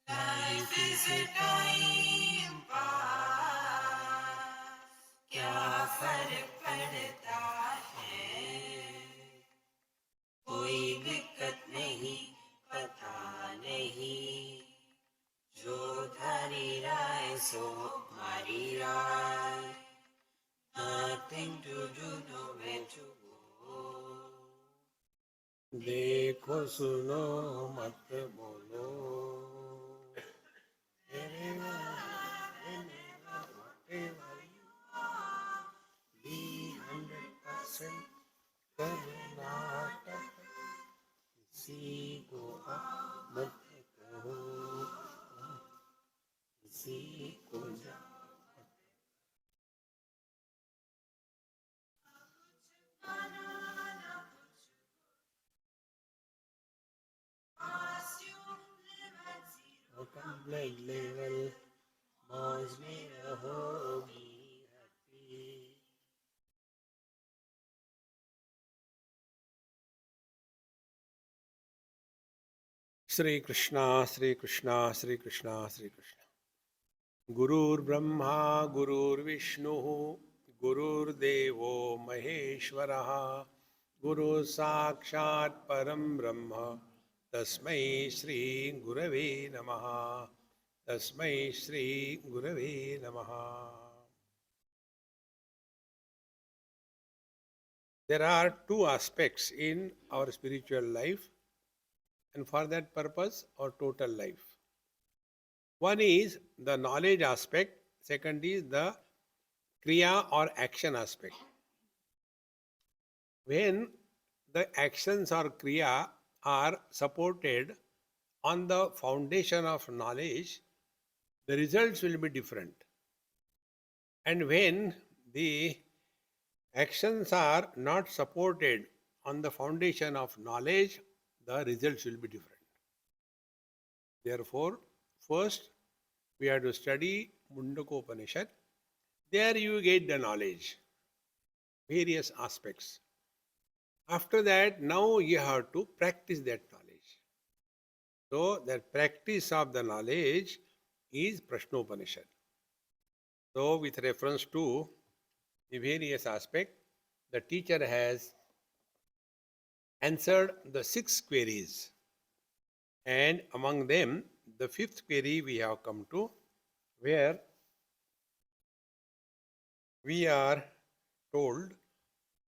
Life is a time pass, क्या फर्क पड़ता है, कोई दिक्कत नहीं, पता नहीं, जो धारी राय सो मारी राय, nothing to do, nowhere to go. देखो सुनो मत बोलो, whatever you are, be 100% Karnataka, किसी को आप मत कहो, किसी को जा. ब्लड लेवल मौज में रहोगी हैप्पी. श्री कृष्णा श्री कृष्णा श्री कृष्णा श्री कृष्ण. गुरुर्ब्रह्मा गुरुर्विष्णु गुरुर्देवो महेश्वरः, गुरु साक्षात् परम ब्रह्म तस्मै श्री गुरवे नमः. तस्मै श्री गुरवे नमः. There are two aspects in our spiritual life, and for that purpose, our total life. One is the knowledge aspect, second is the kriya or action aspect. When the actions or kriya are supported on the foundation of knowledge, the results will be different. And when the actions are not supported on the foundation of knowledge, the results will be different. Therefore, first we have to study Mundakopanishad. There you get the knowledge, various aspects. After that, now you have to practice that knowledge. So, the practice of the knowledge is Prashnopanishad. So, with reference to the various aspects, the teacher has answered the 6 queries. And among them, the 5th query we have come to, where we are told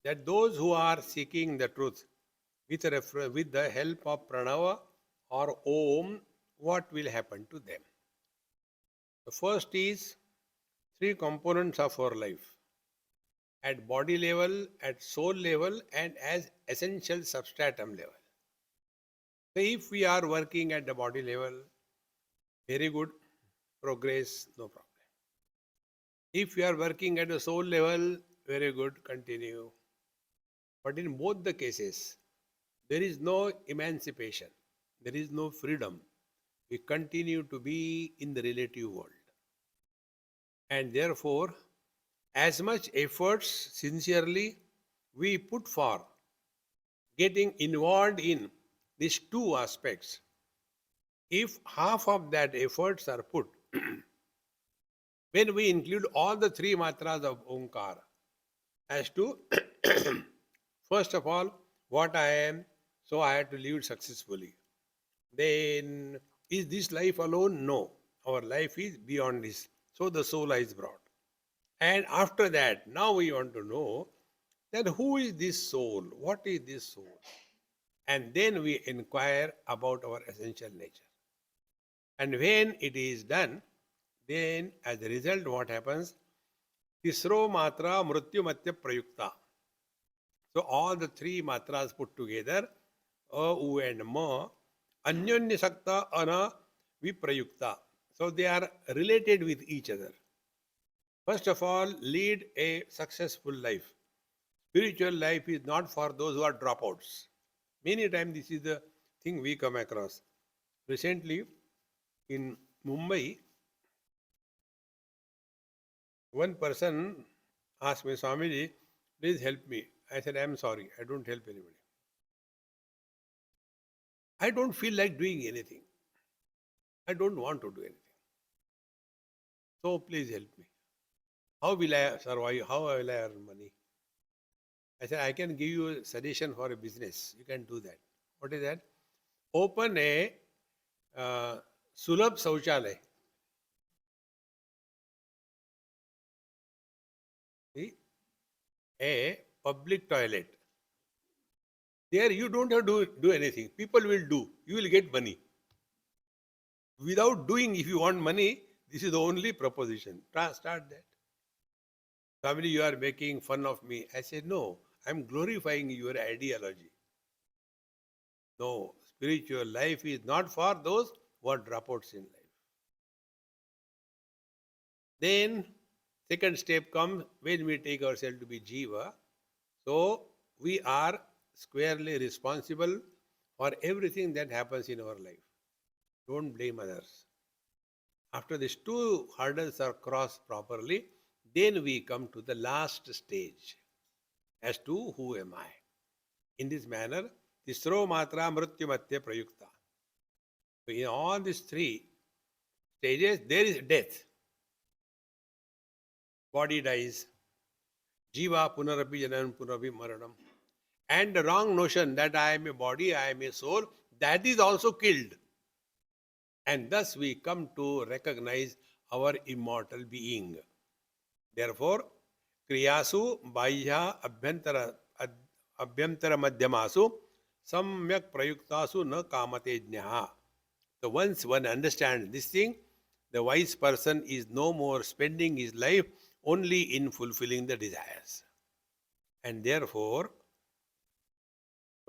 that those who are seeking the truth with the help of pranava or om, what will happen to them? The first is 3 components of our life: at body level, at soul level, and as essential substratum level. So if we are working at the body level, very good, progress, no problem. If we are working at the soul level, very good, continue. But in both the cases, there is no emancipation, there is no freedom. We continue to be in the relative world. And therefore, as much efforts sincerely we put for getting involved in these 2 aspects, if half of that efforts are put, when we include all the 3 matras of Omkar, as to first of all, what I am, so I have to live it successfully. Then, is this life alone? No. Our life is beyond this. So the soul is brought. And after that, now we want to know that who is this soul? What is this soul? And then we inquire about our essential nature. And when it is done, then as a result, what happens? Tisro matra mrityu matya prayukta. So all the 3 matras put together, a, u and ma, anyonya sakta ana viprayukta. So they are related with each other. First of all, lead a successful life. Spiritual life is not for those who are dropouts. Many times this is the thing we come across. Recently, in Mumbai, one person asked me, Swamiji, please help me. I said, I am sorry, I don't help anybody. I don't feel like doing anything. I don't want to do anything. So please help me. How will I survive? How will I earn money? I said, I can give you a suggestion for a business. You can do that. What is that? Open a Sulabh Sauchalay. See? A public toilet. There you don't have to do anything. People will do. You will get money. Without doing, if you want money, this is the only proposition. Start that. Swami, you are making fun of me. I said, no, I'm glorifying your ideology. No, spiritual life is not for those who are dropouts in life. Then, second step comes when we take ourselves to be Jiva. So, we are squarely responsible for everything that happens in our life. Don't blame others. After these two hurdles are crossed properly, then we come to the last stage as to who am I. In this manner, Tisro Matra Mrityu Prayukta. So in all these three stages, there is death. Body dies. Jiva Punarapi Janam Punarapi Maranam. And the wrong notion that I am a body, I am a soul, that is also killed. And thus we come to recognize our immortal being. Therefore, Kriyasu Bahya Abhyantara Madhyamasu Samyak Prayuktasu Na Kamate Jnaha. So once one understands this thing, the wise person is no more spending his life only in fulfilling the desires. And therefore,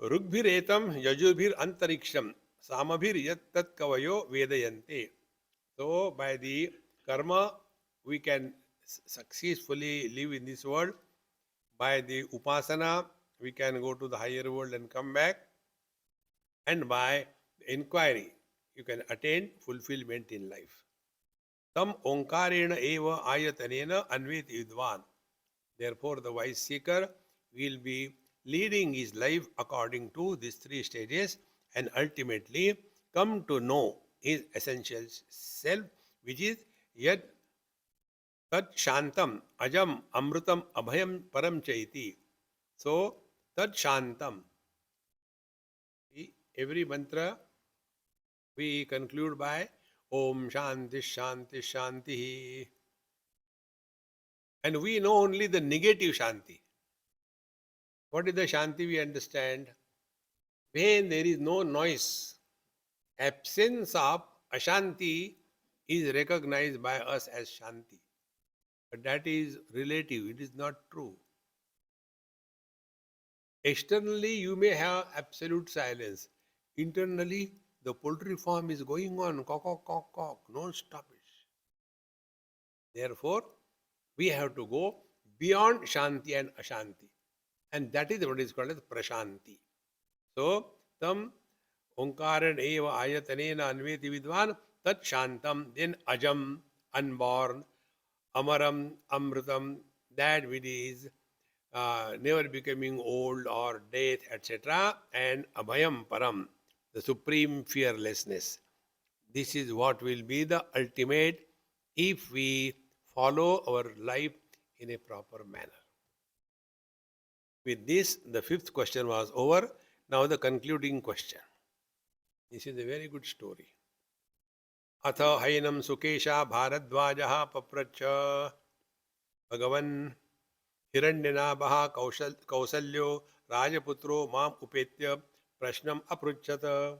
Rugbhiretam Yajubhir Antariksham Samabhir Yat Tat Kavayo Vedayante. So by the karma, we can successfully live in this world. By the upasana, we can go to the higher world and come back. And by inquiry, you can attain fulfillment in life. Tam onkarena eva ayatanena anveti vidvan. Therefore, the wise seeker will be leading his life according to these three stages and ultimately come to know his essential self, which is yet tat shantam ajam amrutam abhayam param chaiti. So, tat shantam. Every mantra we conclude by Om Shanti Shanti Shanti. And we know only the negative Shanti. What is the Shanti we understand? When there is no noise, absence of Ashanti is recognized by us as Shanti. But that is relative, it is not true. Externally, you may have absolute silence. Internally, the poultry farm is going on, cock, cock, cock, cock, non-stop. Therefore, we have to go beyond Shanti and Ashanti. And that is what is called as Prashanti. So, tam Onkaran eva ayatanena anveti vidvan tat shantam, then ajam, unborn, amaram, amrutam, that which is never becoming old or death, etc. And abhayam param, the supreme fearlessness. This is what will be the ultimate if we follow our life in a proper manner. With this, the fifth question was over. Now the concluding question. This is a very good story. Atha hainam sukesha bharadvajaha papracha bhagavan hiranyanabaha kausalyo rajaputro mam upetya prashnam apruchata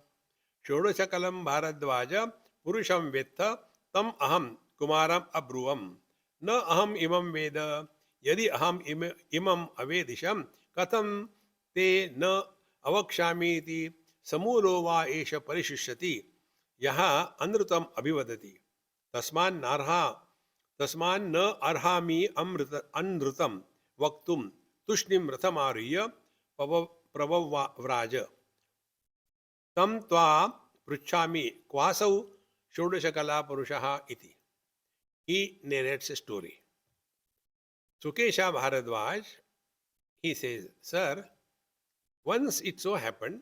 shodashakalam bharadvaja purusham vetha tam aham kumaram abruvam na aham imam veda yadi aham imam avedisham katham te na avakshami iti samulo va esha parishishyati yaha anrutam abhivadati tasman na arhami anrutam vaktum tushnim rathamariya pravavraja tam tva pruchami kvasau shodashakala purushaha iti. He narrates a story. Sukesha Bharadwaj, he says, Sir, once it so happened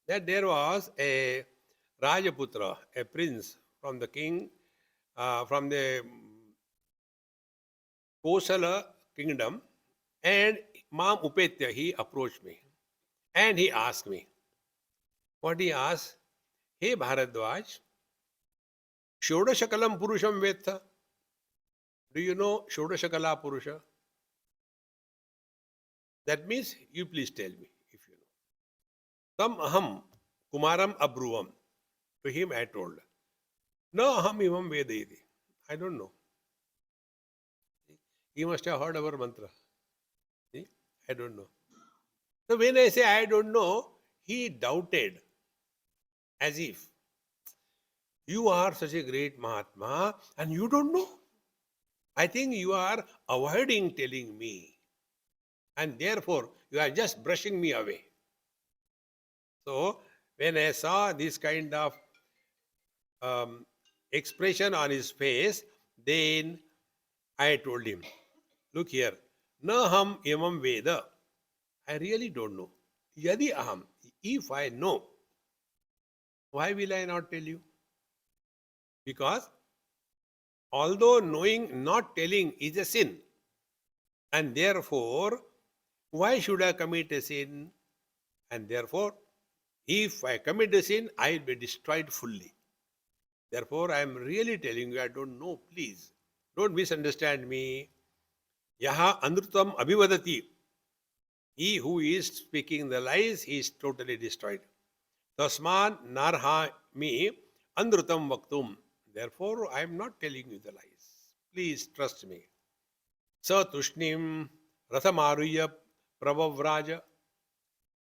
that there was a Rajaputra, a prince from the king, from the Kosala kingdom, and Mam Upetya, he approached me and he asked me. What he asked? Hey Bharadwaj, Shodashakalam Purusham Vetha. Do you know Shodashakala Purusha? That means you please tell me if you know. Tam aham kumaram abruvam. To him I told. No aham imam vedayiti. I don't know. He must have heard our mantra. See? I don't know. So when I say I don't know, he doubted as if you are such a great Mahatma and you don't know. I think you are avoiding telling me. And therefore, you are just brushing me away. So, when I saw this kind of expression on his face, then I told him, look here, na ham imam veda. I really don't know. Yadi aham, if I know, why will I not tell you? Because although knowing, not telling is a sin, and therefore, why should I commit a sin? And therefore, if I commit a sin, I will be destroyed fully. Therefore, I am really telling you, I don't know, please. Don't misunderstand me. Yaha anrutam abhivadati. He who is speaking the lies, he is totally destroyed. Tasman narha me anrutam vaktum. Therefore, I am not telling you the lies. Please trust me. Sa tushnim rathamaruya pravavraja.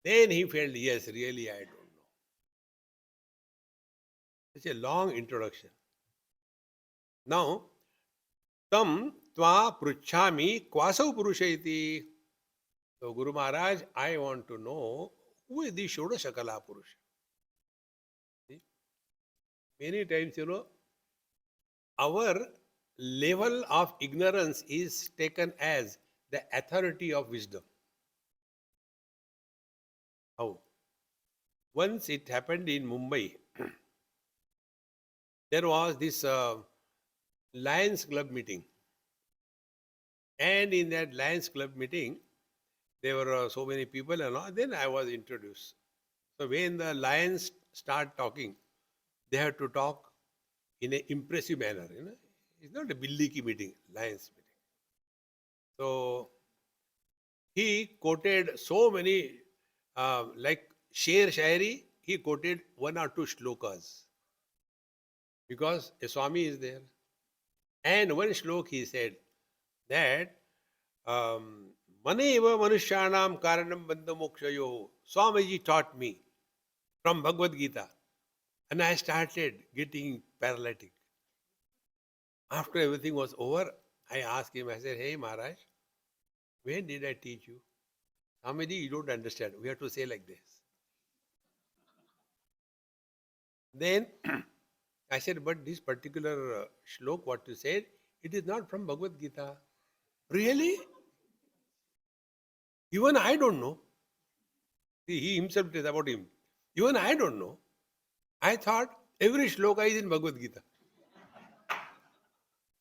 Then he felt, yes, really, I don't know. It's a long introduction. Now, tam tva pruchhami kwasau purusha iti. So, Guru Maharaj, I want to know who is the Shodashakala Purusha. See? Many times, our level of ignorance is taken as the authority of wisdom. How? Once it happened in Mumbai. There was this Lions Club meeting. And in that Lions Club meeting, there were so many people and all. Then I was introduced. So when the lions start talking, they have to talk in an impressive manner. It's not a Billi ki meeting, lions meeting. So he quoted so many, like Sher Shairi, he quoted one or two shlokas because a Swami is there. And one shlok he said that Maneva Manushyanam Karanam Bandha Mokshayo. Swamiji taught me from Bhagavad Gita. And I started getting paralytic. After everything was over, I asked him, I said, hey Maharaj, when did I teach you? Swamiji, you don't understand. We have to say like this. Then I said, but this particular shlok, what you said, it is not from Bhagavad Gita. Really? Even I don't know. See, he himself is about him. Even I don't know. I thought every shloka is in Bhagavad Gita.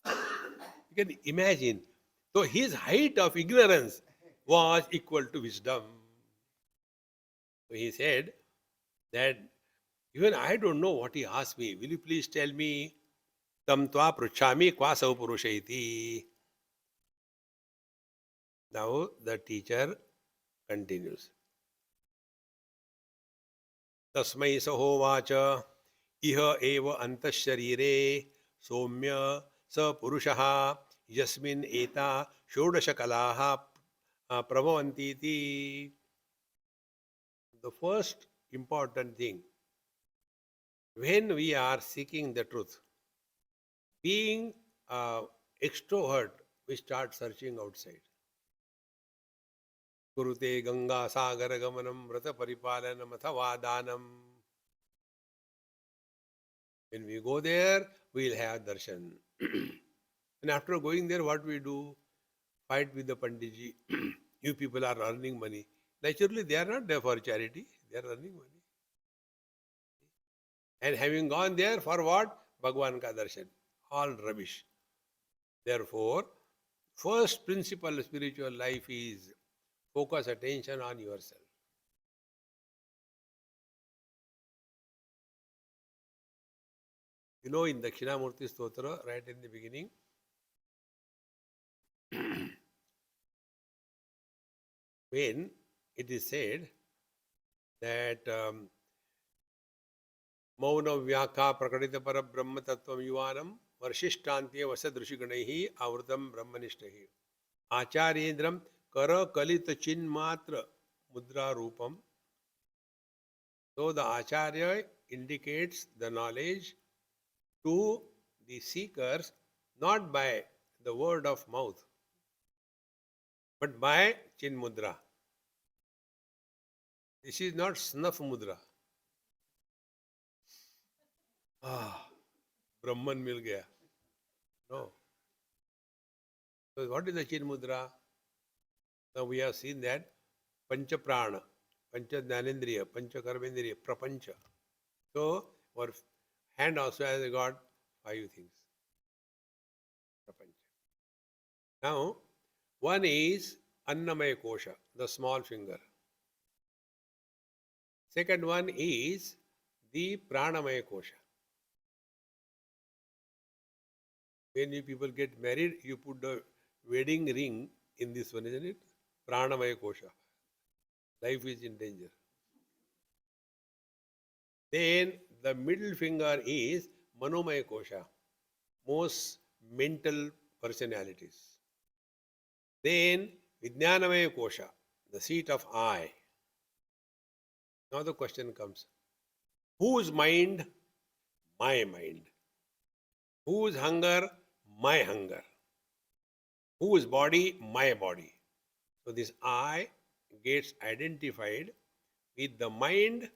You can imagine. So his height of ignorance was equal to wisdom. So he said that even I don't know what he asked me. Will you please tell me? Tam tva pruchhami kvasau purusha iti. Now the teacher continues. Tasmai sahovacha iha eva antasharire somya sa purushaha yasmin eta shodashakalaha prabhavantiti. The first important thing, when we are seeking the truth, being extrovert, we start searching outside. Kurute Ganga Sagara Gamanam Vrata Paripalanam Athavadanam. When we go there, we will have darshan. And after going there, what we do? Fight with the Panditji. You people are earning money. Naturally, they are not there for charity. They are earning money. And having gone there for what? Bhagwan ka darshan. All rubbish. Therefore, first principle of spiritual life is focus attention on yourself. You know, in Dakshinamurti Stotra, right in the beginning, when it is said that Mauna Vyaka Prakadita Para Brahma Tattvam Yuvanam Varshishtantiya Vasad Rishiganaihi Avrutam Brahmanishtahi Acharyendram Kara Kalita Chin Matra Mudra Rupam. So the Acharya indicates the knowledge to the seekers not by the word of mouth but by Chin Mudra. This is not snuff mudra. Brahman mil gaya. No. So what is the Chin Mudra? Now we have seen that Pancha Prana, Pancha Jnanendriya, Pancha Karmendriya, Prapancha. So our hand also has got 5 things. Prapancha. Now, one is Annamaya Kosha, the small finger. Second one is the Pranamaya Kosha. When you people get married, you put the wedding ring in this one, isn't it? Pranamaya Kosha. Life is in danger. Then the middle finger is Manomaya Kosha, most mental personalities. Then Vijnanamaya Kosha, the seat of I. Now the question comes, whose mind? My mind. Whose hunger? My hunger. Whose body? My body. So this I gets identified with the mind,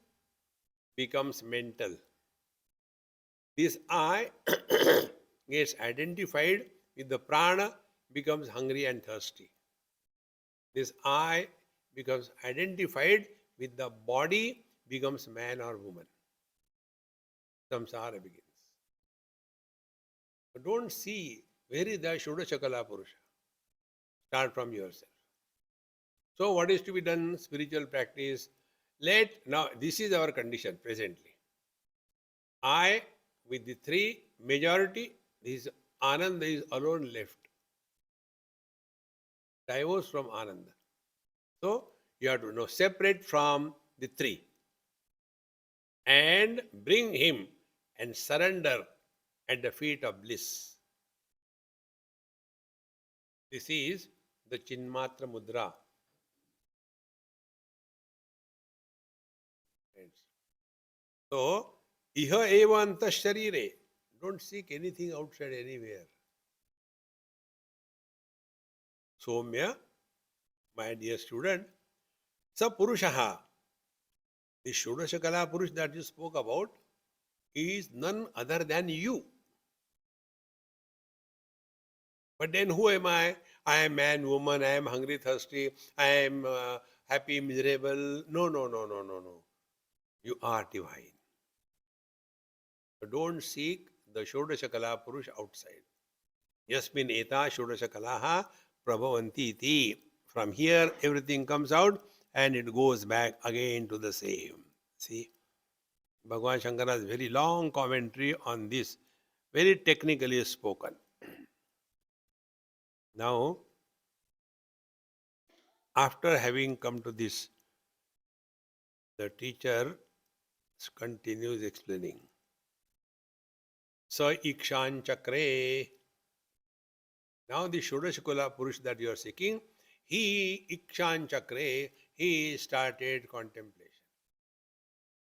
becomes mental. This I gets identified with the prana, becomes hungry and thirsty. This I becomes identified with the body, becomes man or woman. Samsara begins. So don't see where is the Shodashakala Purusha. Start from yourself. So what is to be done? Spiritual practice. Now this is our condition presently. I with the 3 majority, this Ananda is alone left. Divorce from Ananda. So you have to know, separate from the 3 and bring him and surrender at the feet of bliss. This is the Chinmatra Mudra. So, Iha eva anta sharire. Don't seek anything outside anywhere. Somya, my dear student, Sa Purushaha, the Shodashakala Purush that you spoke about, is none other than you. But then who am I? I am man, woman, I am hungry, thirsty, I am happy, miserable. No. You are divine. So don't seek the Shodashakala Purush outside. Yasmin eta Shodashakalaha prabhavanti iti. From here, everything comes out and it goes back again to the same. See, Bhagavan Shankara's very long commentary on this, very technically spoken. Now, after having come to this, the teacher continues explaining. Sa ikshan chakre. Now the Shodashakala Purush that you are seeking, he ikshan chakre, he started contemplation.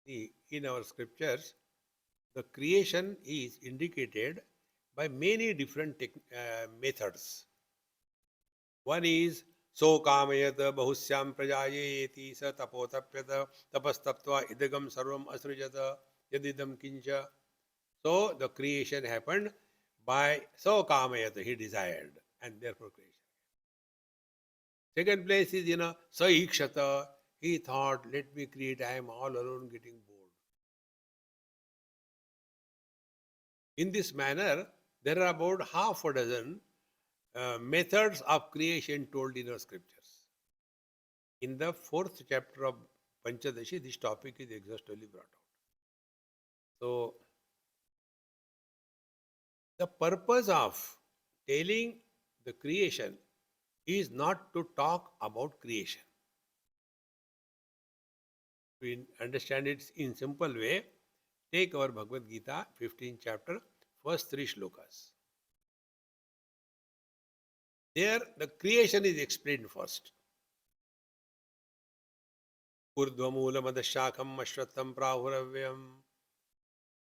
See, in our scriptures, the creation is indicated by many different methods. One is so kamayata bahusyam prajayeti sa tapotapyata tapastaptva idagam sarvam asrujata yadidam kincha. So the creation happened by so kamayata, he desired, and therefore creation. Second place is, sa ikshata, he thought, let me create, I am all alone getting bored. In this manner, there are about half a dozen methods of creation told in our scriptures. In the 4th chapter of Panchadashi, this topic is exhaustively brought out. So, the purpose of telling the creation is not to talk about creation. To understand it in simple way, take our Bhagavad Gita, 15th chapter, first 3 shlokas. There, the creation is explained first. Urdhvamulam adashakam ashwatam prahuravyam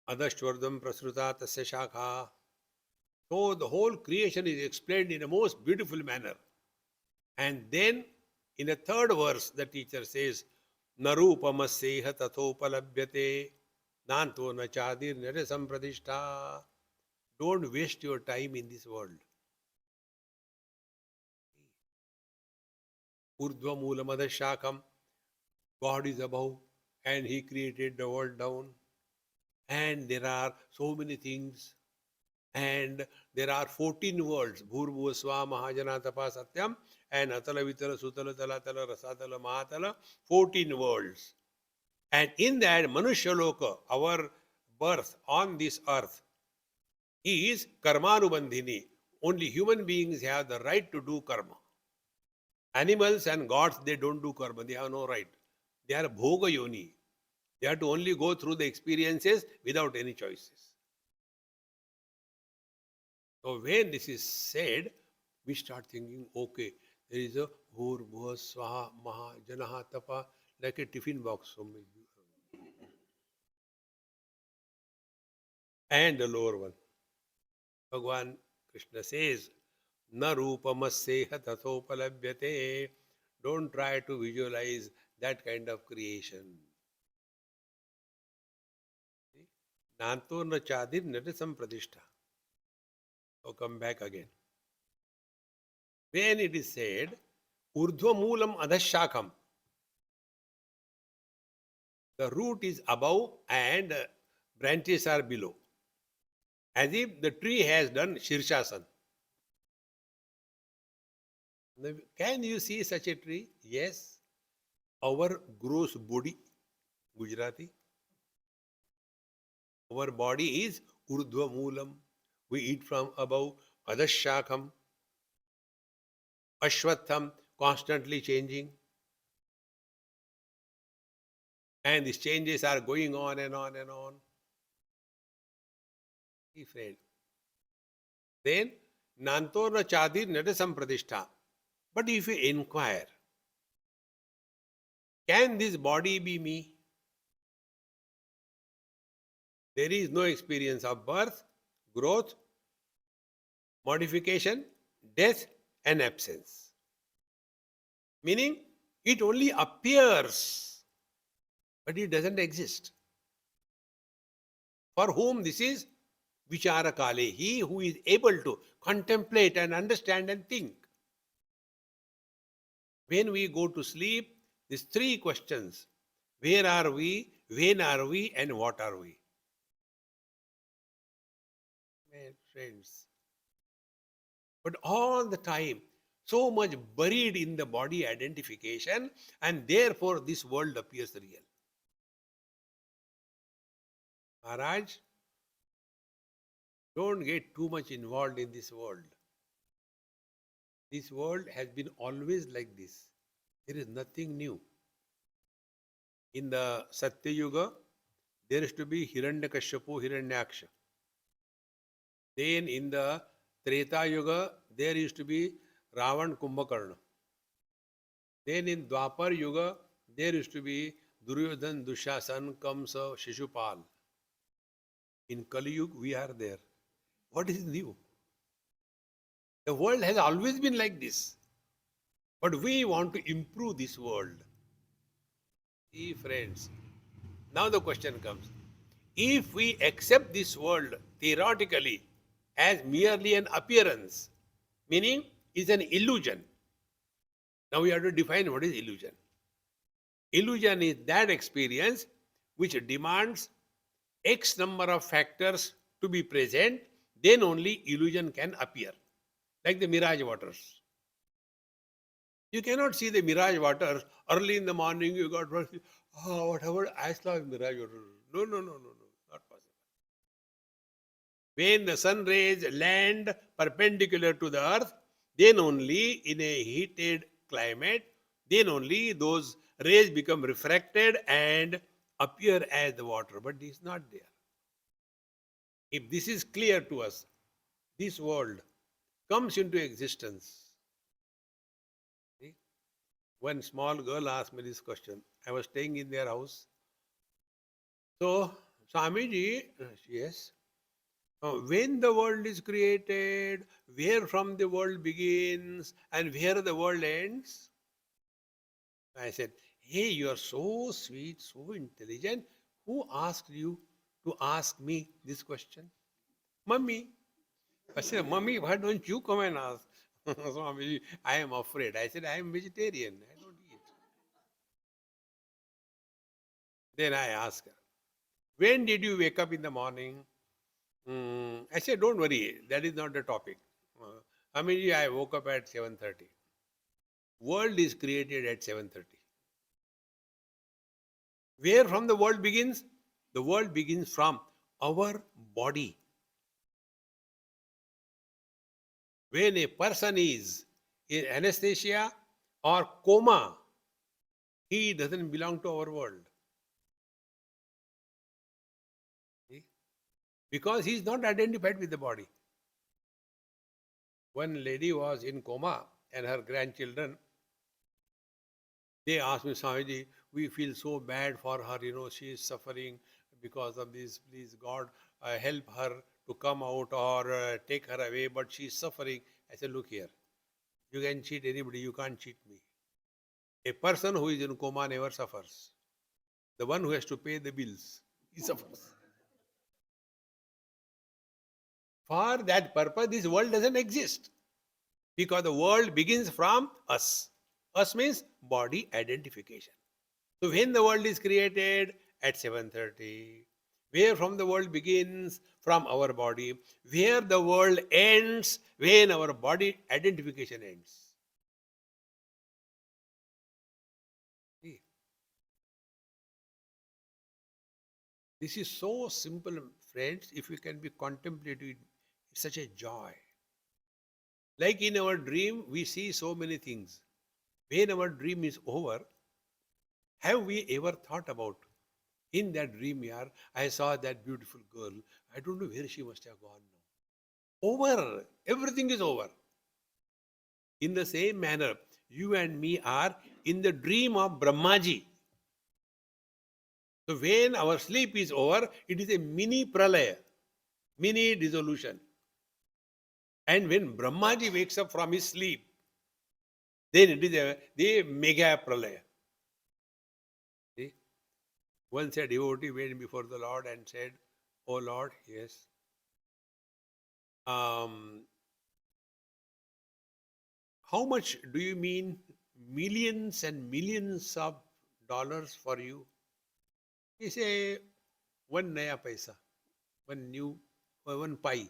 adashvardham prasruta tasya shakha. So the whole creation is explained in a most beautiful manner. And then in the 3rd verse, the teacher says, Narupamasseha tathopalabhyate nanto nachadir naresam pradishta. Don't waste your time in this world. Urdhva Mulamadashakam. God is above and He created the world down. And there are so many things. And there are 14 worlds. Bhurbhuva Swa Mahajana Tapa Satyam and Atala Vitala Sutala Talatala Rasatala Mahatala. 14 worlds. And in that Manushya Loka, our birth on this earth, is Karmanubandhini. Only human beings have the right to do karma. Animals and gods, they don't do karma. They have no right. They are bhoga yoni. They have to only go through the experiences without any choices. So when this is said, we start thinking, okay, there is a Bhur, Bhuva, Swaha, Maha, Janaha, Tapa, like a tiffin box. And the lower one. Bhagavan Krishna says, Na rupamasseha tathopalabhyate. Don't try to visualize that kind of creation. Nanto na chadir narisam pradishta. So come back again. When it is said, Urdhva Moolam Adhashakam, the root is above and branches are below. As if the tree has done Shirshasana. Can you see such a tree? Yes. Our gross body, Gujarati. Our body is Urdhva Moolam. We eat from above. Adhashakam. Ashwatham, constantly changing. And these changes are going on and on and on. Friend. Then, Nantorna Chadir Nadasam Pradishta. But if you inquire, can this body be me? There is no experience of birth, growth, modification, death, and absence. Meaning, it only appears, but it doesn't exist. For whom this is Vichara Kale, he who is able to contemplate and understand and think. When we go to sleep, these 3 questions: where are we, when are we, and what are we? My friends. But all the time, so much buried in the body identification, and therefore this world appears real. Maharaj, don't get too much involved in this world. This world has been always like this. There is nothing new. In the Satya Yuga, there is to be Hiranyakashipu, Hiranyaksha. Then in the Treta Yuga, there used to be Ravan Kumbhakarna. Then in Dwapar Yuga, there used to be Duryodhan, Dushasan, Kamsa, Shishupal. In Kali Yuga, we are there. What is new? The world has always been like this. But we want to improve this world. See, friends, now the question comes. If we accept this world theoretically as merely an appearance, meaning is an illusion. Now we have to define what is illusion. Illusion is that experience which demands X number of factors to be present, then only illusion can appear. Like the mirage waters. You cannot see the mirage water early in the morning. You got whatever. I saw mirage water. No, no, no, no, no. Not possible. When the sun rays land perpendicular to the earth, then only in a heated climate, then only those rays become refracted and appear as the water. But this is not there. If this is clear to us, this world comes into existence. See? One small girl asked me this question. I was staying in their house. So, Swamiji, yes, when the world is created, where from the world begins and where the world ends? I said, hey, you are so sweet, so intelligent. Who asked you to ask me this question? Mummy. I said, Mummy, why don't you come and ask? Swamiji, I am afraid. I said, I am vegetarian. I don't eat. Then I asked her, when did you wake up in the morning? I said, don't worry, that is not the topic. I woke up at 7:30. World is created at 7:30. Where from the world begins? The world begins from our body. When a person is in anesthesia or coma, he doesn't belong to our world. See? Because he is not identified with the body. One lady was in coma and her grandchildren, they asked me, Swamiji, we feel so bad for her, she is suffering because of this. Please, God, help her to come out or take her away, but she is suffering. I said, look here, you can cheat anybody, you can't cheat me. A person who is in coma never suffers. The one who has to pay the bills, he suffers. For that purpose, this world doesn't exist. Because the world begins from us. Us means body identification. So when the world is created at 7:30, where from the world begins? From our body. Where the world ends? When our body identification ends. See? This is so simple, friends. If we can be contemplative, it's such a joy. Like in our dream, we see so many things. When our dream is over, have we ever thought about, in that dream, yaar, I saw that beautiful girl. I don't know where she must have gone now. Over. Everything is over. In the same manner, you and me are in the dream of Brahmaji. So when our sleep is over, it is a mini pralaya, mini dissolution. And when Brahmaji wakes up from his sleep, then it is the mega pralaya. See? Once a devotee went before the Lord and said, oh Lord, yes, how much do you mean millions and millions of dollars for you? He said, one naya paisa, one pi.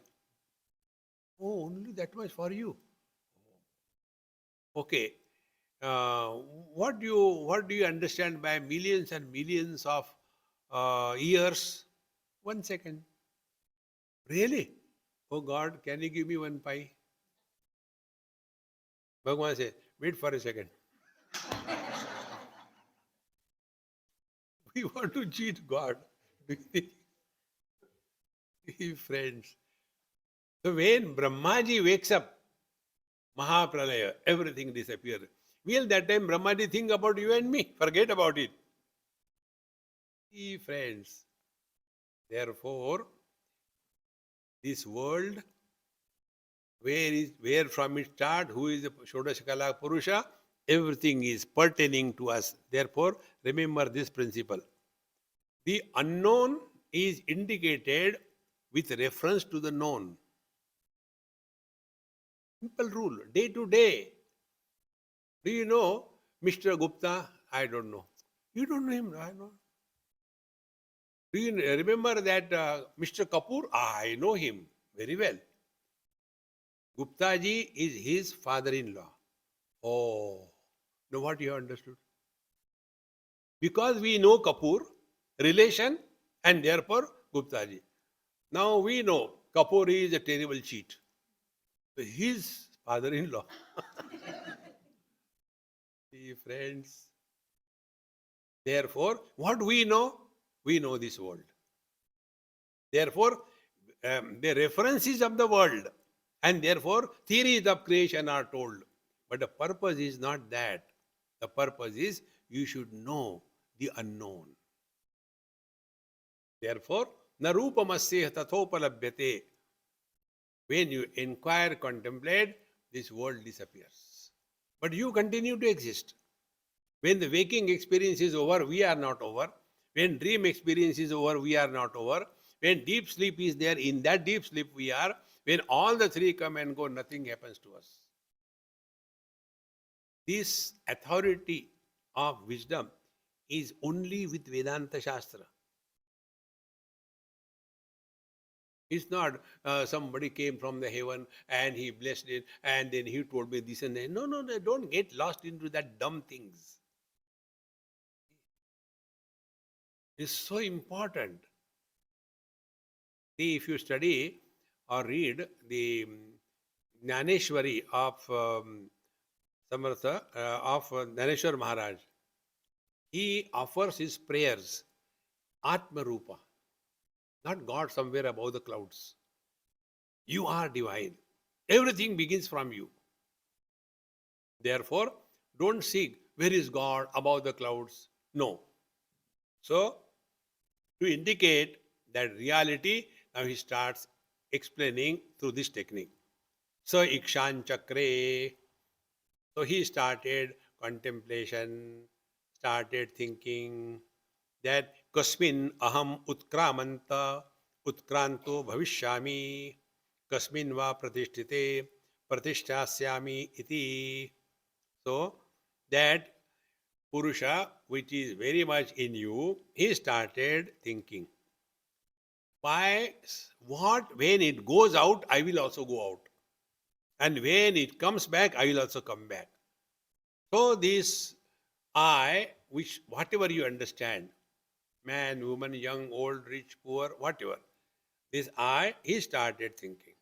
Oh, only that much for you. Okay. Uh, what do you understand by millions and millions of years? 1 second. Really? Oh God, can you give me one pi? Bhagavan says, wait for a second. We want to cheat God. Friends. So when Brahmaji wakes up, Mahapralaya, everything disappears. Will that time Brahmaji think about you and me? Forget about it. Friends. Therefore, this world, where from it start, who is the Shodashakala Purusha, everything is pertaining to us. Therefore, remember this principle. The unknown is indicated with reference to the known. Simple rule, day to day. Do you know Mr. Gupta? I don't know. You don't know him? I know. Do you remember that Mr. Kapoor? I know him very well. Gupta ji is his father-in-law. Oh, know what you have understood? Because we know Kapoor, relation, and therefore Gupta ji. Now we know Kapoor is a terrible cheat. His father-in-law. See, friends. Therefore, what we know? We know this world. Therefore, the references of the world and therefore theories of creation are told. But the purpose is not that. The purpose is you should know the unknown. Therefore, narupamasya tathopalabhyate. When you inquire, contemplate, this world disappears. But you continue to exist. When the waking experience is over, we are not over. When dream experience is over, we are not over. When deep sleep is there, in that deep sleep we are. When all the three come and go, nothing happens to us. This authority of wisdom is only with Vedanta Shastra. It's not somebody came from the heaven and he blessed it and then he told me this and that. No, no, no, don't get lost into that dumb things. It's so important. See, if you study or read the Jnaneshwari of Samartha, of Jnaneshwar Maharaj, he offers his prayers, Atma Rupa, not God somewhere above the clouds. You are divine. Everything begins from you. Therefore, don't seek where is God above the clouds. No. So, to indicate that reality, now he starts explaining through this technique. So, Ikshan Chakre. So, he started contemplation, started thinking that Kasmin aham utkramanta utkranto bhavishyami kasmin va pratishtite pratishthasyami iti. So, that Purusha, which is very much in you, he started thinking. Why, what, when it goes out, I will also go out. And when it comes back, I will also come back. So this I, which whatever you understand, man, woman, young, old, rich, poor, whatever, this I, he started thinking.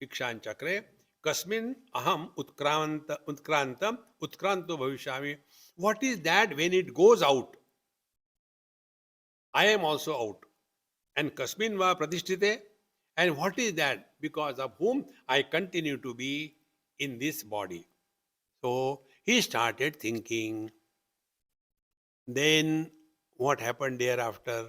Ikshan Chakre, Kasmin aham utkrantam utkranto bhavishyami. What is that when it goes out? I am also out. And kasmin va pratishtite. And what is that? Because of whom I continue to be in this body. So he started thinking. Then what happened thereafter?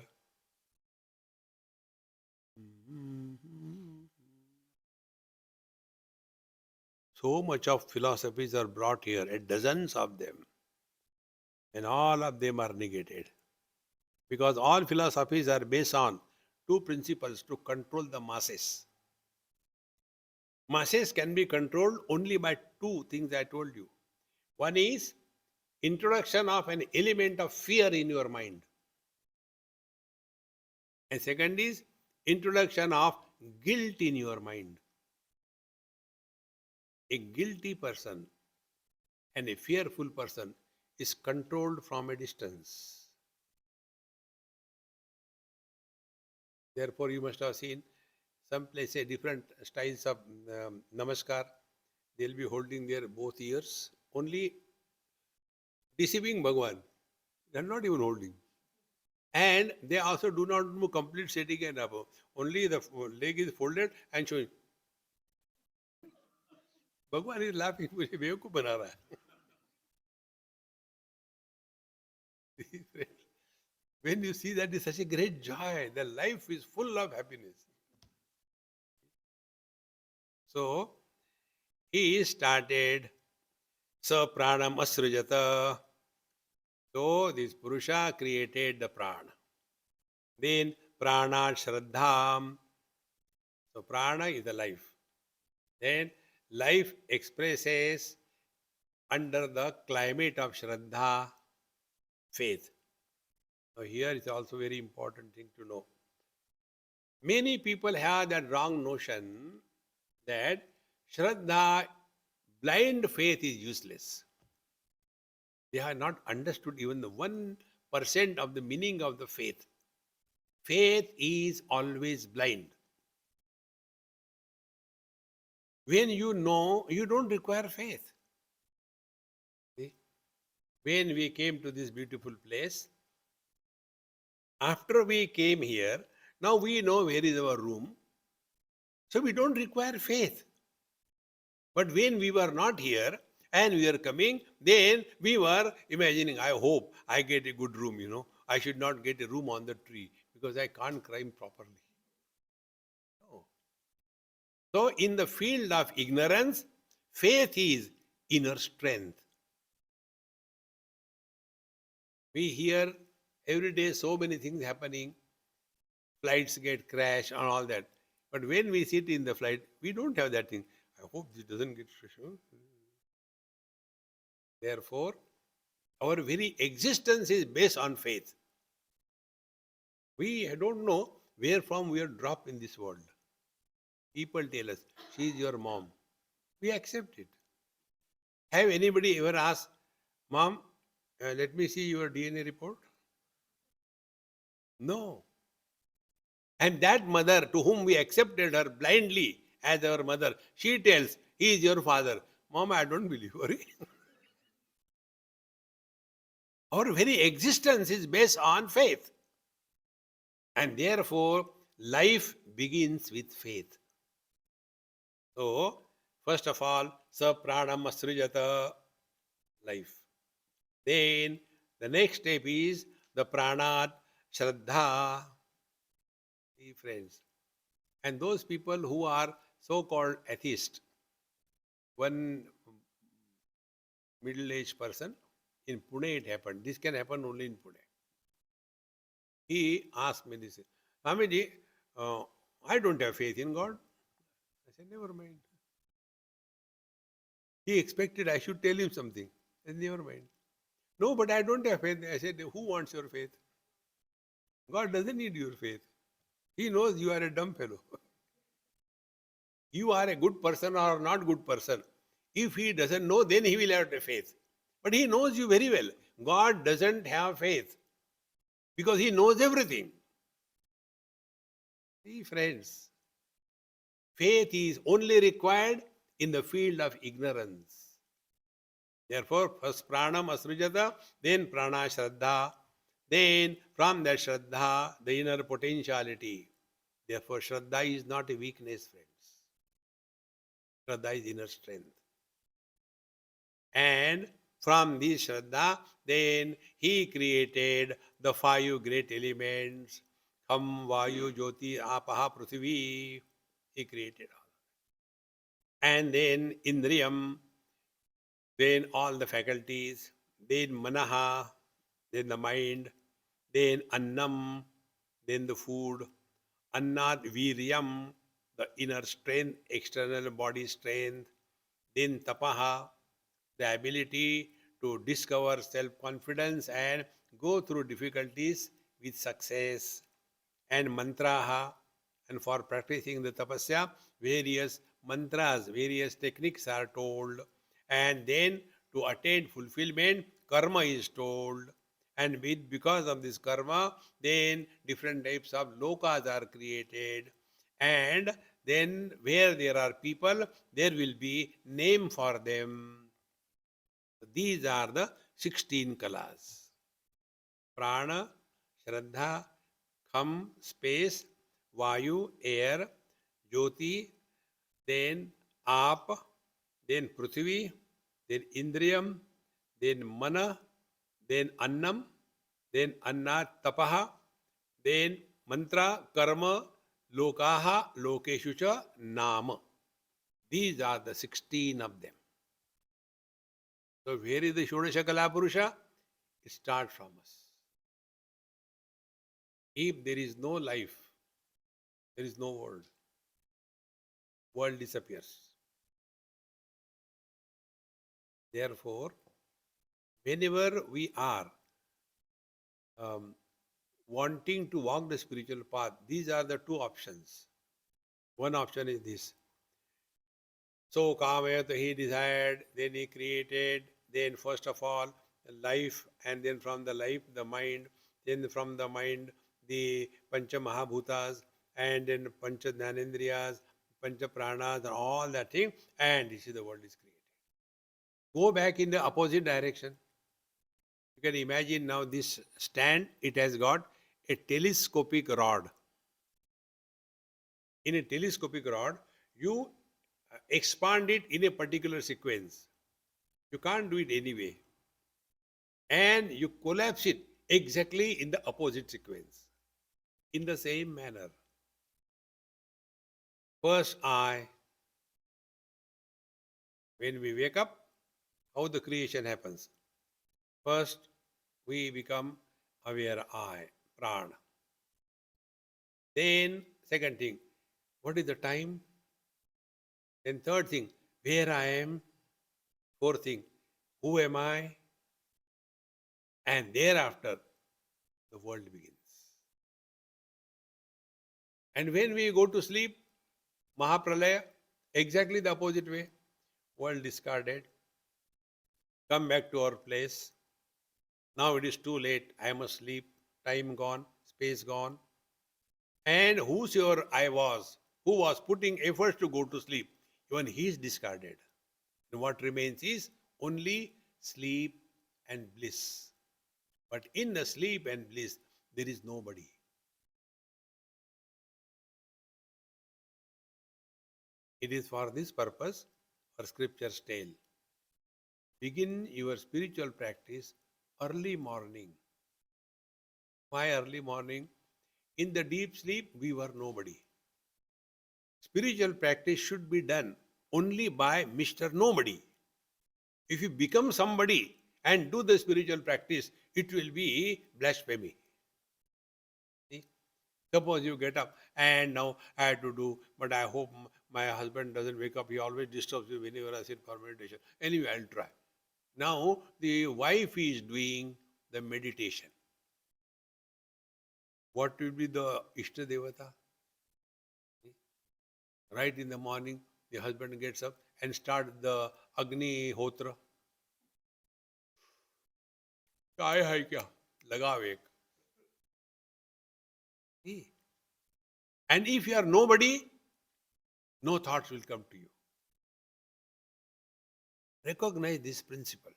So much of philosophies are brought here, dozens of them. And all of them are negated. Because all philosophies are based on two principles to control the masses. Masses can be controlled only by two things I told you. One is introduction of an element of fear in your mind. And second is introduction of guilt in your mind. A guilty person and a fearful person is controlled from a distance. Therefore, you must have seen some places different styles of namaskar. They'll be holding their both ears, only deceiving Bhagwan. They're not even holding. And they also do not move complete sitting and above. Only the leg is folded and showing. Bhagwan is laughing, मुझे बेवकूफ बना रहा है. When you see that, it's such a great joy. The life is full of happiness. So, he started sa pranam asrujata. So, this Purusha created the prana. Then, prana shraddham. So, prana is the life. Then, life expresses under the climate of shraddha, faith. Now here is also very important thing to know. Many people have that wrong notion that Shraddha, blind faith is useless. They have not understood even the 1% of the meaning of the faith. Faith is always blind. When you know, you don't require faith. See? When we came to this beautiful place, after we came here, now we know where is our room. So we don't require faith. But when we were not here and we are coming, then we were imagining, I hope I get a good room, I should not get a room on the tree because I can't climb properly. No. So in the field of ignorance, faith is inner strength. We hear every day so many things happening, flights get crashed and all that. But when we sit in the flight, we don't have that thing. I hope this doesn't get crashed. Therefore, our very existence is based on faith. We don't know where from we are dropped in this world. People tell us, she is your mom. We accept it. Have anybody ever asked, Mom, let me see your DNA report? No. And that mother to whom we accepted her blindly as our mother, she tells, he is your father. Mom, I don't believe her. Our very existence is based on faith. And therefore, life begins with faith. So, first of all, sa pranam asrijata, life. Then, the next step is the pranat shraddha. See, friends. And those people who are so-called atheists, one middle-aged person, in Pune it happened. This can happen only in Pune. He asked me this, Swamiji, I don't have faith in God. I said, never mind. He expected I should tell him something. I said, never mind. No, but I don't have faith. I said, who wants your faith? God doesn't need your faith. He knows you are a dumb fellow. You are a good person or not good person. If he doesn't know, then he will have faith. But he knows you very well. God doesn't have faith because he knows everything. See, friends, faith is only required in the field of ignorance. Therefore, first pranam asrujata, then prana shraddha, then from that shraddha, the inner potentiality. Therefore, shraddha is not a weakness, friends. Shraddha is inner strength. And from this shraddha, then he created the 5 great elements, Kham, Vayu, Jyoti, Apaha, Prithvi. He created all. And then Indriyam, then all the faculties, then Manaha, then the mind, then Annam, then the food, Annat Viryam, the inner strength, external body strength, then Tapaha, the ability to discover self-confidence and go through difficulties with success, and mantraha, and for practicing the tapasya, various mantras, various techniques are told, and then to attain fulfillment, karma is told, and because of this karma, then different types of lokas are created, and then where there are people, there will be name for them. These are the 16 kalas. Prana, Shraddha, Kham, space, Vayu, air, Jyoti, then Aap, then Prithvi, then Indriyam, then Mana, then Annam, then Anna Tapaha, then Mantra, Karma, Lokaha, Lokeshu cha, Nama. These are the 16 of them. So where is the Shodasha Kala Purusha? It starts from us. If there is no life, there is no world. World disappears. Therefore, whenever we are wanting to walk the spiritual path, these are the two options. One option is this. So Kamayat, he desired, then he created, then first of all, life, and then from the life, the mind, then from the mind, the Pancha Mahabhutas, and then Pancha Jnanendriyas, Pancha Pranas, and all that thing, and this is the world is created. Go back in the opposite direction. You can imagine now this stand, it has got a telescopic rod. In a telescopic rod, you expand it in a particular sequence. You can't do it anyway. And you collapse it exactly in the opposite sequence. In the same manner. First I, when we wake up, how the creation happens. First, we become aware I, prana. Then, second thing, what is the time? Then third thing, where I am. Fourth thing, who am I? And thereafter, the world begins. And when we go to sleep, Mahapralaya, exactly the opposite way. World discarded. Come back to our place. Now it is too late. I must sleep. Time gone. Space gone. And whosoever I was, who was putting efforts to go to sleep, even he is discarded. And what remains is only sleep and bliss. But in the sleep and bliss, there is nobody. It is for this purpose our scriptures tell. Begin your spiritual practice early morning. Why early morning? In the deep sleep, we were nobody. Spiritual practice should be done only by Mr. Nobody. If you become somebody and do the spiritual practice, it will be blasphemy. See? Suppose you get up and now I have to do, but I hope my husband doesn't wake up. He always disturbs me whenever I sit for meditation. Anyway, I'll try. Now the wife is doing the meditation. What will be the Ishta Devata? Right in the morning, the husband gets up and starts the Agni Hotra. काय है क्या? लगाओ एक. See? And if you are nobody, no thoughts will come to you. Recognize this principle.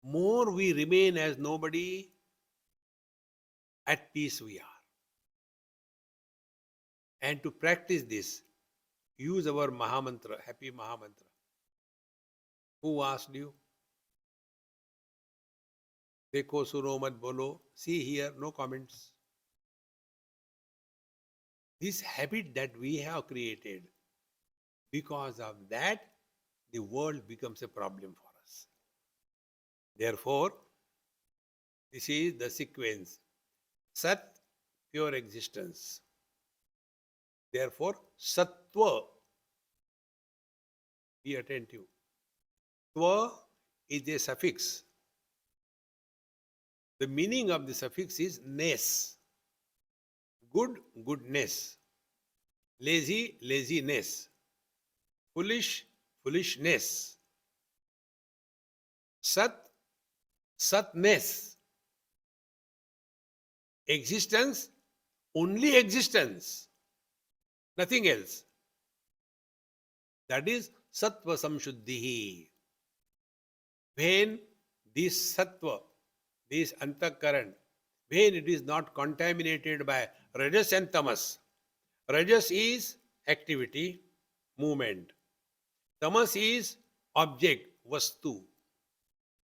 More we remain as nobody, at peace we are. And to practice this, use our Mahamantra, happy Mahamantra. Who asked you? Dekho suno mat bolo. See here, no comments. This habit that we have created, because of that, the world becomes a problem for us. Therefore, this is the sequence. Sat, pure existence. Therefore, Sattva, be attentive. Tva is a suffix. The meaning of the suffix is ness. Good, goodness. Lazy, laziness. Foolish, foolishness. Sat, satness. Existence, only existence. Nothing else. That is Sattva Samshuddhihi. When this Sattva, this Antakaran, when it is not contaminated by Rajas and Tamas. Rajas is activity, movement. Tamas is object, Vastu.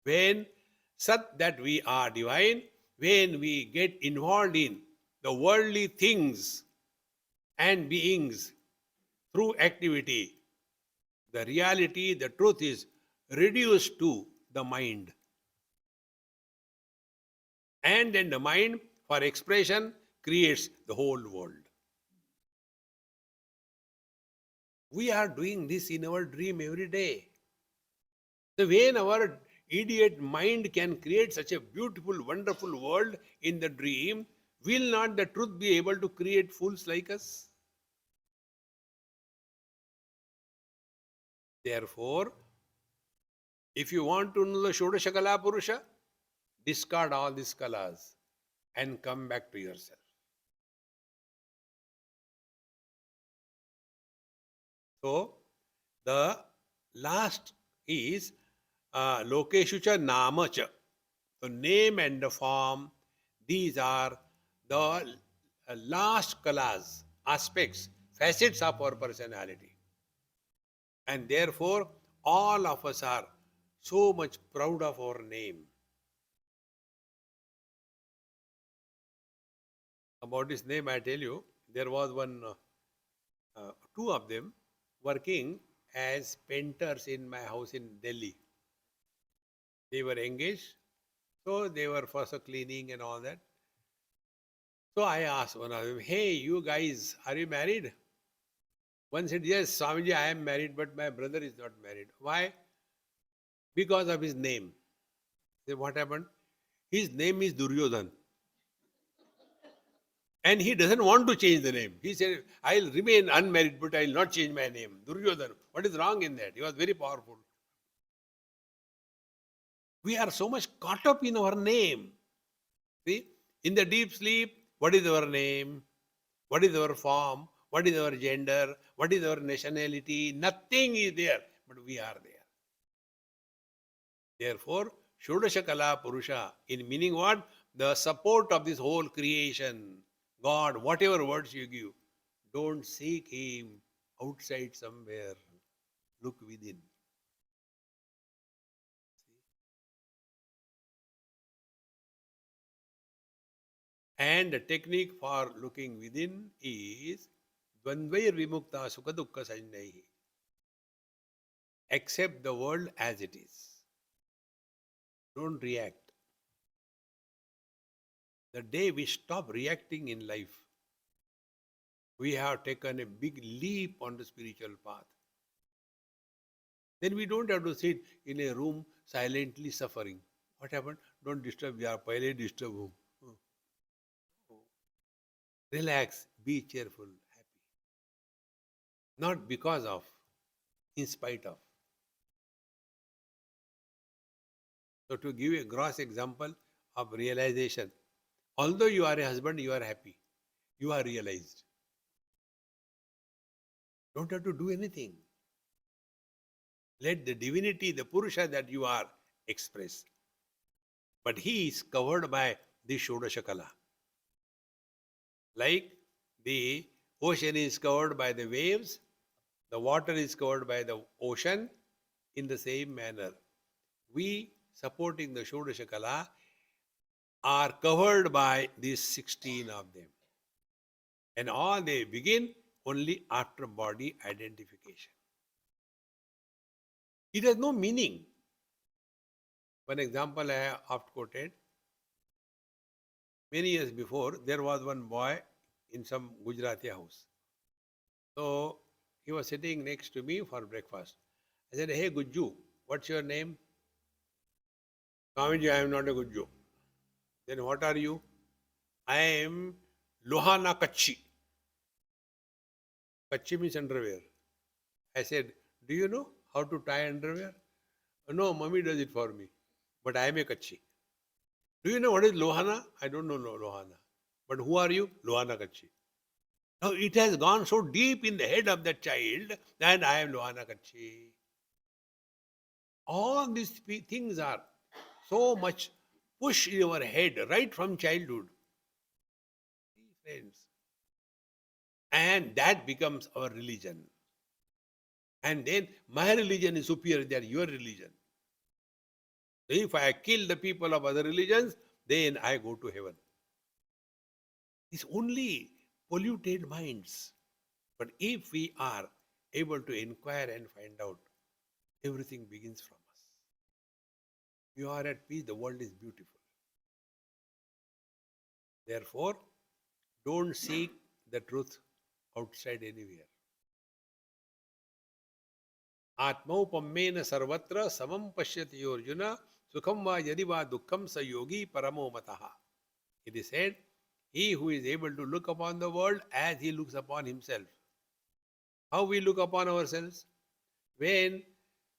When Sat, that we are divine, when we get involved in the worldly things and beings through activity, the reality, the truth is reduced to the mind. And then the mind, for expression, creates the whole world. We are doing this in our dream every day. So when our idiot mind can create such a beautiful, wonderful world in the dream, will not the truth be able to create fools like us? Therefore, if you want to know the Shodashakala Purusha, discard all these kalas and come back to yourself. So, the last is Lokeshucha Namacha. The name and the form, these are the last kalas, aspects, facets of our personality. And therefore, all of us are so much proud of our name. About his name, I tell you, there was two of them working as painters in my house in Delhi. They were engaged, so they were for cleaning and all that. So I asked one of them, "Hey, you guys, are you married?" One said, "Yes, Swamiji, I am married, but my brother is not married." Why? Because of his name. I said, "What happened?" His name is Duryodhan. And he doesn't want to change the name. He said, "I'll remain unmarried, but I'll not change my name." Duryodhan. What is wrong in that? He was very powerful. We are so much caught up in our name. See, in the deep sleep, what is our name? What is our form? What is our gender? What is our nationality? Nothing is there, but we are there. Therefore, Shodasha Kala Purusha, in meaning what? The support of this whole creation. God, whatever words you give, don't seek Him outside somewhere. Look within. And the technique for looking within is Dvandvair Vimukta Sukha Dukkha Sanjnaihi. Accept the world as it is. Don't react. The day we stop reacting in life, we have taken a big leap on the spiritual path. Then we don't have to sit in a room silently suffering. What happened? Don't disturb. Yeah, pehle disturb hum. Relax, be cheerful, happy. Not because of, in spite of. So to give a gross example of realization, although you are a husband, you are happy. You are realized. Don't have to do anything. Let the divinity, the Purusha that you are, express. But he is covered by the Shodashakala. Like the ocean is covered by the waves, the water is covered by the ocean. In the same manner, we, supporting the Shodashakala, are covered by these 16 of them. And all they begin only after body identification. It has no meaning. One example I have oft quoted. Many years before, there was one boy in some Gujarati house. So he was sitting next to me for breakfast. I said, "Hey Gujju, what's your name?" "Swamiji, I am not a Gujju." "Then what are you?" "I am Lohana Kachi." Kachi means underwear. I said, "Do you know how to tie underwear?" "No, mommy does it for me. But I am a Kachi." "Do you know what is Lohana?" "I don't know Lohana." "But who are you?" "Lohana Kachi." Now it has gone so deep in the head of that child that I am Lohana Kachi. All these things are so much pushed in our head right from childhood. Friends. And that becomes our religion. And then my religion is superior than your religion. So if I kill the people of other religions, then I go to heaven. It's only polluted minds. But if we are able to inquire and find out, everything begins from us. You are at peace, the world is beautiful. Therefore, don't seek the truth outside anywhere. Atmaupamena sarvatra samam pashyati Arjuna Sukham va yadi va dukkham sa yogi paramo mataha. It is said, he who is able to look upon the world as he looks upon himself. How we look upon ourselves? When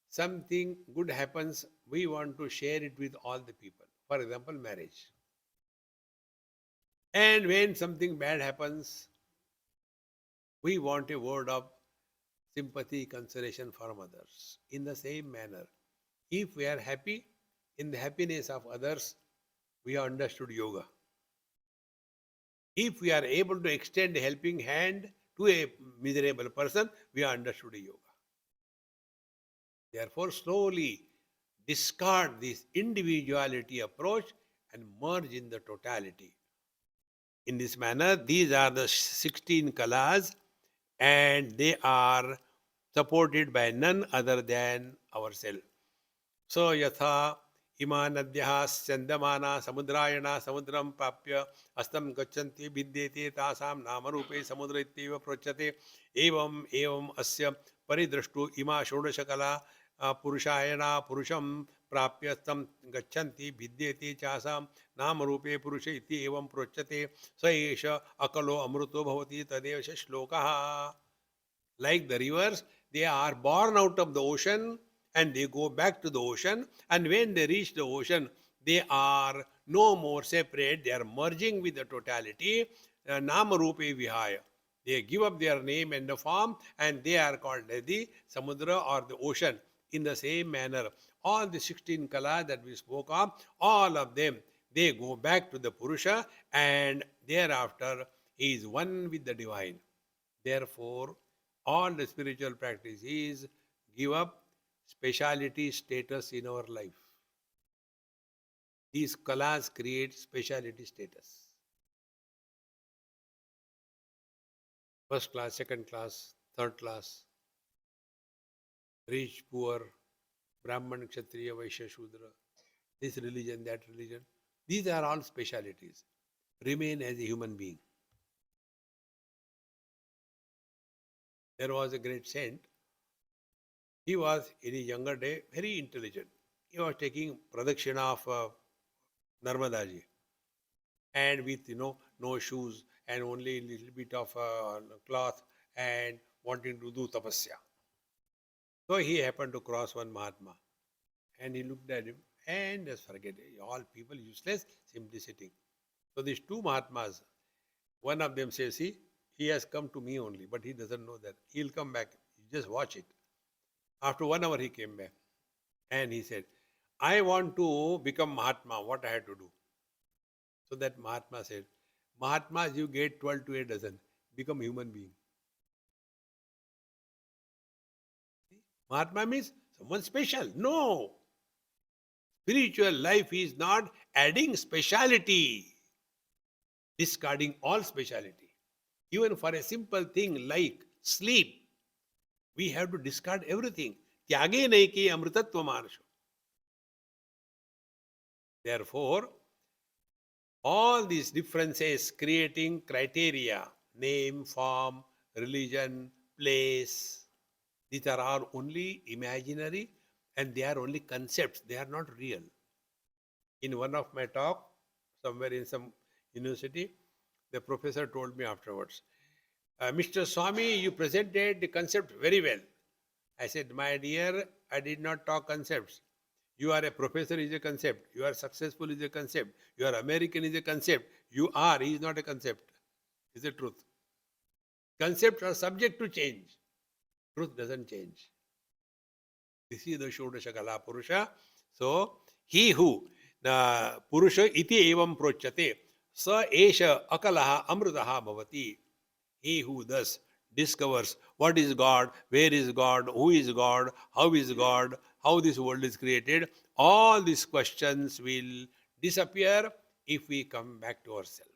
something good happens, we want to share it with all the people. For example, marriage. And when something bad happens, we want a word of sympathy, consolation from others. In the same manner, if we are happy in the happiness of others, we have understood yoga. If we are able to extend a helping hand to a miserable person, we have understood yoga. Therefore, slowly discard this individuality approach and merge in the totality. In this manner, these are the 16 kalas, and they are supported by none other than ourselves. So, yatha ima nadyah sandamana samudrayana samudram papya astam gachanti vidyete tasam namarupe samudra ityeva prochyate evam asya paridrashtu ima shodashakala purushayana purusham प्राप्य तम गच्छन्ति विद्येते चासाम नाम रूपे पुरुष इति एवं प्रोच्यते स एष अकलो अमृतो भवति तदेव श्लोकः. Like the rivers, they are born out of the ocean and they go back to the ocean, and when they reach the ocean, they are no more separate, they are merging with the totality. Nama Rupe Vihaya. They give up their name and the form, and they are called the Samudra or the ocean. In the same manner, all the 16 kalas that we spoke of, all of them, they go back to the Purusha, and thereafter he is one with the divine. Therefore, all the spiritual practice is give up speciality status in our life. These kalas create speciality status. First class, second class, third class, rich, poor, Brahman, Kshatriya, Vaishya, Shudra, this religion, that religion. These are all specialities. Remain as a human being. There was a great saint. He was, in his younger day, very intelligent. He was taking pradakshina of Narmadaji, and with no shoes and only a little bit of cloth, and wanting to do tapasya. So he happened to cross one Mahatma, and he looked at him and just forget it. All people useless, simply sitting. So these two Mahatmas, one of them says, see, he has come to me only, but he doesn't know that. He'll come back. You just watch it. After 1 hour he came back and he said, I want to become Mahatma. What I had to do? So that Mahatma said, Mahatmas you get 12 to a dozen. Become human being. Mahatma means someone special. No. Spiritual life is not adding speciality, discarding all speciality. Even for a simple thing like sleep, we have to discard everything. Tyage naike amritatva manasho. Therefore, all these differences creating criteria, name, form, religion, place, these are all only imaginary and they are only concepts, they are not real. In one of my talk, somewhere in some university, the professor told me afterwards, Mr. Swami, you presented the concept very well. I said, my dear, I did not talk concepts. You are a professor is a concept. You are successful is a concept. You are American is a concept. You are is not a concept. Is the truth. Concepts are subject to change. Truth doesn't change. This is the Shodashakala Purusha. So, he who Purusha iti evam prochyate sa esha akalaha amrutaha bhavati. He who thus discovers what is God, where is God, who is God, how this world is created, all these questions will disappear if we come back to ourselves.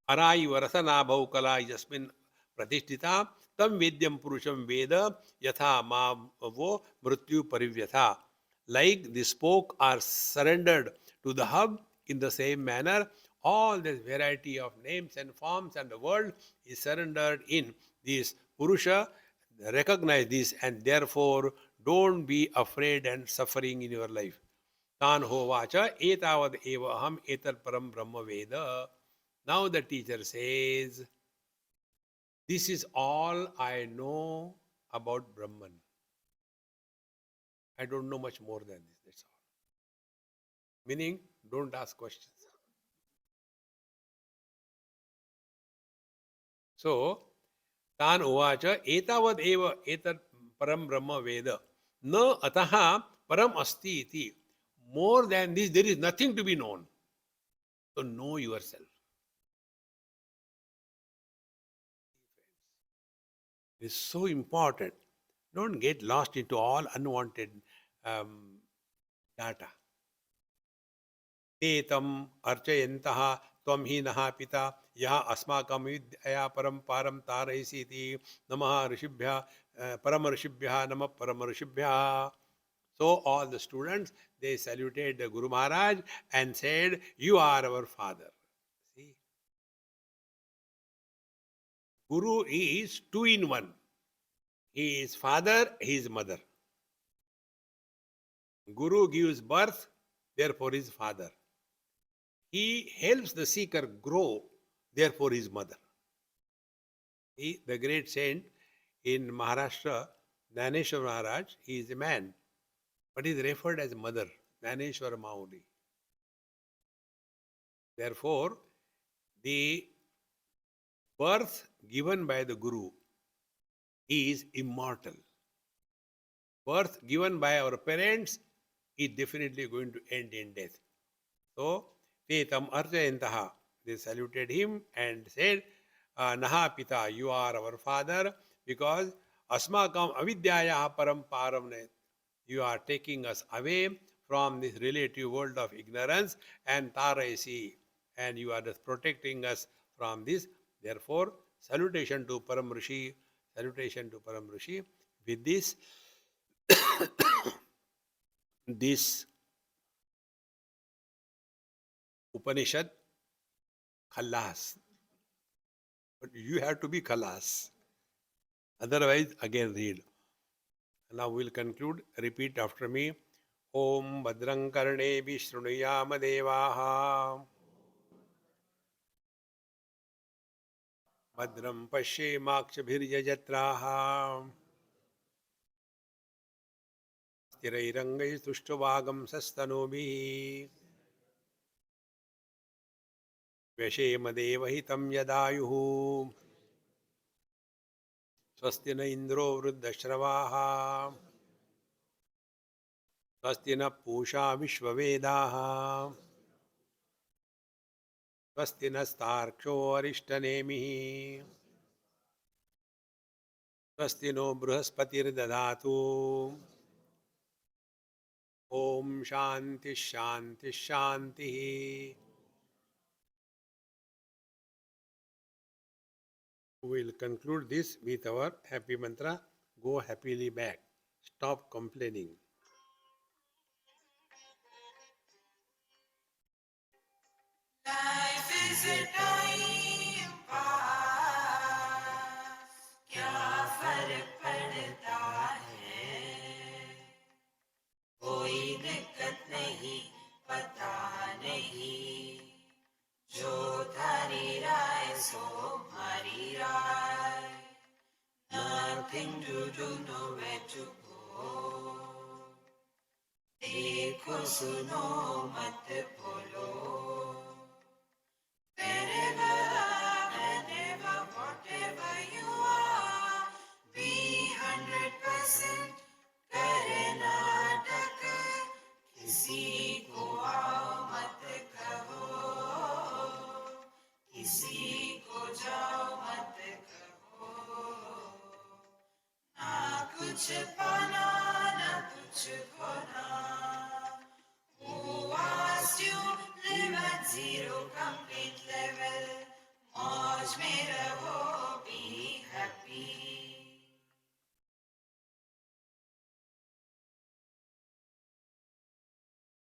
Arayiva rasana bhaukala yasmin pratishtita tam vedyam purusham veda yatha ma vo mrityu parivyatha. Like the spoke are surrendered to the hub, in the same manner, all this variety of names and forms and the world is surrendered in this Purusha. Recognize this and therefore don't be afraid and suffering in your life. Tan hovacha etavad eva aham etat param brahma veda. Now the teacher says, this is all I know about Brahman. I don't know much more than this. That's all. Meaning, don't ask questions. So, Tan uvacha etavad eva etat param brahma veda. Na ataha param asti iti. More than this, there is nothing to be known. So, know yourself. It is so important. Don't get lost into all unwanted data. ते तम अर्चयन्तः त्वं हि नः पिता यः अस्माकं विद्यया परं पारं तारयसि इति नमः ऋषिभ्यः परम ऋषिभ्यः नमः परम ऋषिभ्यः. So all the students, they saluted the Guru Maharaj and said, you are our father. See, Guru is two in one. He is father, he is mother. Guru gives birth, therefore he is father. He helps the seeker grow, therefore his mother. He, the great saint in Maharashtra, Dhaneshwar Maharaj, he is a man, but he is referred as mother, Dhaneshwar Mauli. Therefore, the birth given by the Guru is immortal. Birth given by our parents is definitely going to end in death. So, te tam arjayantaha, they saluted him and said, Naha Pita, you are our father, because Asmakam Avidyaya Param Paramne, you are taking us away from this relative world of ignorance, and Taraisi, and you are just protecting us from this. Therefore, salutation to Param Rishi, salutation to Param Rishi. With this, this Upanishad, Khalas. But you have to be Khalas. Otherwise, again read. Now we'll conclude. Repeat after me. Om Bhadram Karne Vishrunuyama Devaha. Bhadram Pashe Makshabhiryajatraha. Sthirairangai Tushtvagam Sastanobhi. Vyashema Devahitam Yadayuhu. Swasti na Indro Vruddhashravaha. Swasti na Pusha Vishwavedaha. Swasti nastarksho arishtanemihi. Swasti no Bruhaspatir dadatu. Om Shanti Shanti Shanti. We will conclude this with our happy mantra. Go happily back. Stop complaining. Life is a time pass, क्या फर्क पड़ता है, कोई दिक्कत नहीं, पता नहीं, जो थारी राय सो हमारी राय, nothing to do, nowhere to go, देखो सुनो मत बोलो. Wherever, whatever you are, be 100%. करे नाटक, किसी को आओ मत कहो, किसी को जाओ मत कहो. ना कुछ पाना, ना कुछ खोना.